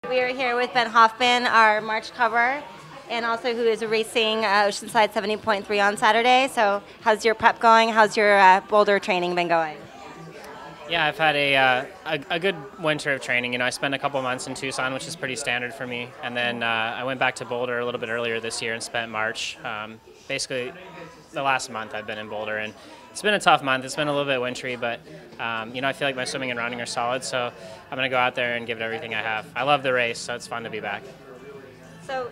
We are here with Ben Hoffman, our March cover, and also who is racing Oceanside 70.3 on Saturday. So how's your prep going? How's your boulder training been going? Yeah, I've had a good winter of training. I spent a couple months in Tucson, which is pretty standard for me, and then I went back to Boulder a little bit earlier this year and spent March. Basically, the last month I've been in Boulder, and it's been a tough month. It's been a little bit wintry, but I feel like my swimming and running are solid, so I'm going to go out there and give it everything I have. I love the race, so it's fun to be back. So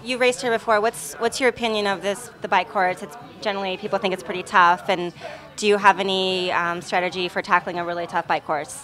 you raced here before. What's your opinion of the bike course? It's generally people think it's pretty tough, and do you have any strategy for tackling a really tough bike course?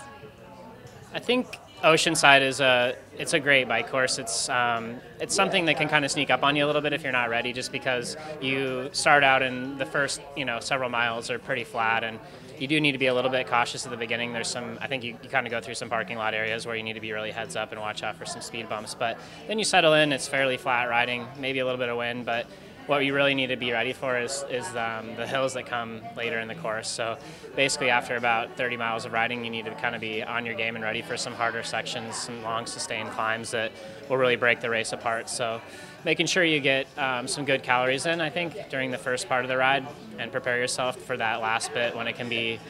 I think Oceanside it's a great bike course. It's something that can kind of sneak up on you a little bit if you're not ready, just because you start out and the first several miles are pretty flat, and you do need to be a little bit cautious at the beginning. I think you kind of go through some parking lot areas where you need to be really heads up and watch out for some speed bumps. But then you settle in, it's fairly flat riding, maybe a little bit of wind, but what you really need to be ready for is the hills that come later in the course. So basically after about 30 miles of riding, you need to kind of be on your game and ready for some harder sections, some long sustained climbs that will really break the race apart. So making sure you get some good calories in, I think, during the first part of the ride, and prepare yourself for that last bit when it can be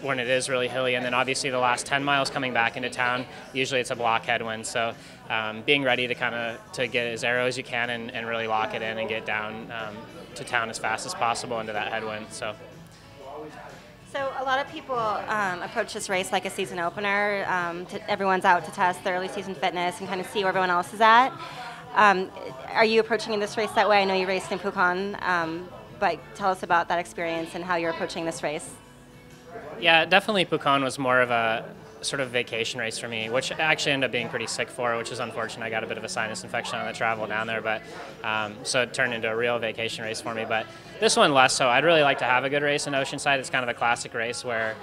when it is really hilly. And then obviously the last 10 miles coming back into town, usually it's a block headwind. So being ready to get as aero as you can and really lock it in and get down to town as fast as possible into that headwind. So a lot of people approach this race like a season opener. Everyone's out to test their early season fitness and kind of see where everyone else is at. Are you approaching this race that way? I know you raced in Pucon, but tell us about that experience and how you're approaching this race. Yeah, definitely Pucon was more of a sort of vacation race for me, which I actually ended up being pretty sick for, which is unfortunate. I got a bit of a sinus infection on the travel down there, but so it turned into a real vacation race for me. But this one less so. I'd really like to have a good race in Oceanside. It's kind of a classic race where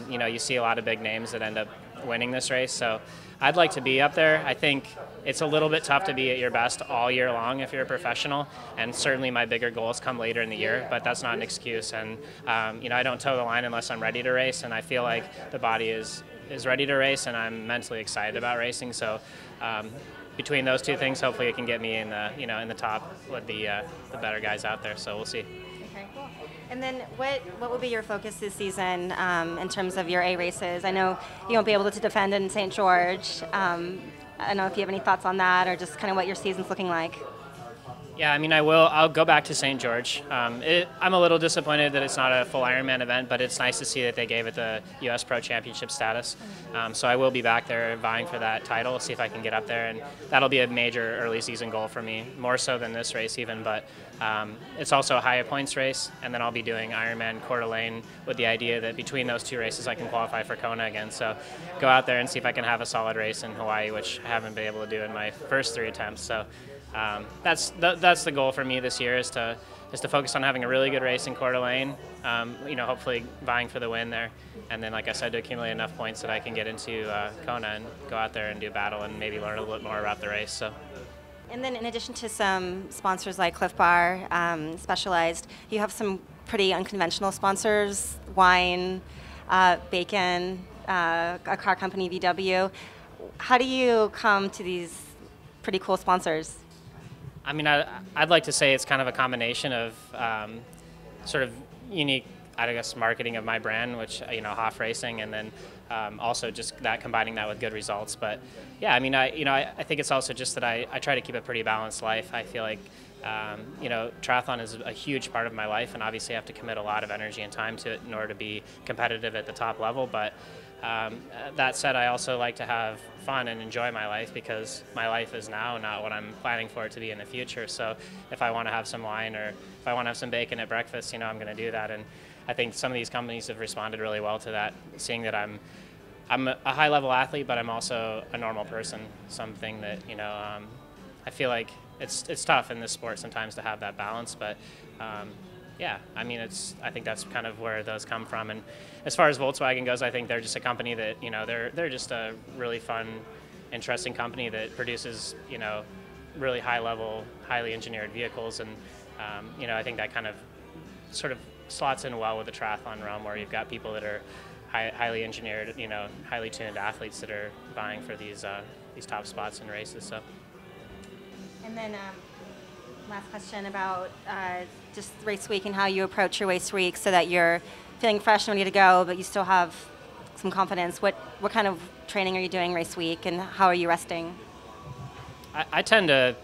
you see a lot of big names that end up winning this race. So I'd like to be up there. I think it's a little bit tough to be at your best all year long if you're a professional, and certainly my bigger goals come later in the year, but that's not an excuse. And I don't toe the line unless I'm ready to race, and I feel like the body is ready to race, and I'm mentally excited about racing. So between those two things, hopefully it can get me in the top with the better guys out there. So we'll see. Okay, cool. And then what will be your focus this season in terms of your A races? I know you won't be able to defend in St. George. I don't know if you have any thoughts on that, or just kind of what your season's looking like. Yeah, I mean, I'll go back to St. George. I'm a little disappointed that it's not a full Ironman event, but it's nice to see that they gave it the U.S. Pro Championship status. So I will be back there vying for that title, see if I can get up there, and that'll be a major early season goal for me, more so than this race even. But it's also a higher points race, and then I'll be doing Ironman Coeur d'Alene with the idea that between those two races I can qualify for Kona again. So go out there and see if I can have a solid race in Hawaii, which I haven't been able to do in my first 3 attempts. So that's the goal for me this year, is to focus on having a really good race in Coeur d'Alene, hopefully vying for the win there, and then, like I said, to accumulate enough points that I can get into Kona and go out there and do battle and maybe learn a little bit more about the race. So. And then in addition to some sponsors like Cliff Bar, Specialized, you have some pretty unconventional sponsors, wine, bacon, a car company, VW. How do you come to these pretty cool sponsors? I mean, I'd like to say it's kind of a combination of sort of unique, I guess, marketing of my brand, which, Hoff Racing, and then also just combining that with good results. But yeah, I mean, I think it's also just that I try to keep a pretty balanced life. I feel like, triathlon is a huge part of my life, and obviously I have to commit a lot of energy and time to it in order to be competitive at the top level. But that said, I also like to have fun and enjoy my life, because my life is now, not what I'm planning for it to be in the future. So if I want to have some wine, or if I want to have some bacon at breakfast, I'm going to do that. And I think some of these companies have responded really well to that, seeing that I'm a high-level athlete, but I'm also a normal person, something that, I feel like it's tough in this sport sometimes to have that balance, but yeah, I mean, I think that's kind of where those come from. And as far as Volkswagen goes, I think they're just a company that, they're just a really fun, interesting company that produces, really high-level, highly engineered vehicles. And, I think that kind of sort of slots in well with the triathlon realm, where you've got people that are highly engineered, highly tuned athletes that are vying for these top spots in races. So. And then last question about just race week and how you approach your race week so that you're feeling fresh and ready to go, but you still have some confidence. What kind of training are you doing race week, and how are you resting? I tend to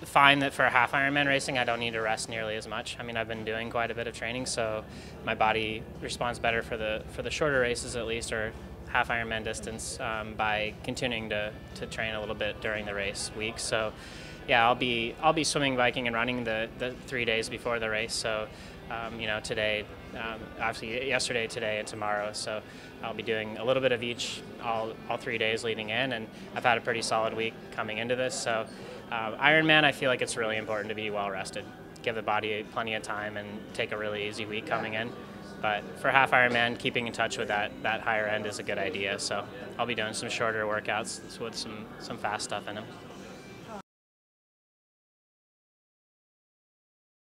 find that for a half Ironman racing, I don't need to rest nearly as much. I mean, I've been doing quite a bit of training, so my body responds better for the shorter races, at least, or half Ironman distance, by continuing to train a little bit during the race week. So, yeah, I'll be swimming, biking, and running the 3 days before the race. So, today, obviously yesterday, today, and tomorrow. So I'll be doing a little bit of each all 3 days leading in, and I've had a pretty solid week coming into this. So Ironman, I feel like it's really important to be well rested, give the body plenty of time, and take a really easy week coming in. But for half Ironman, keeping in touch with that higher end is a good idea. So I'll be doing some shorter workouts with some fast stuff in them.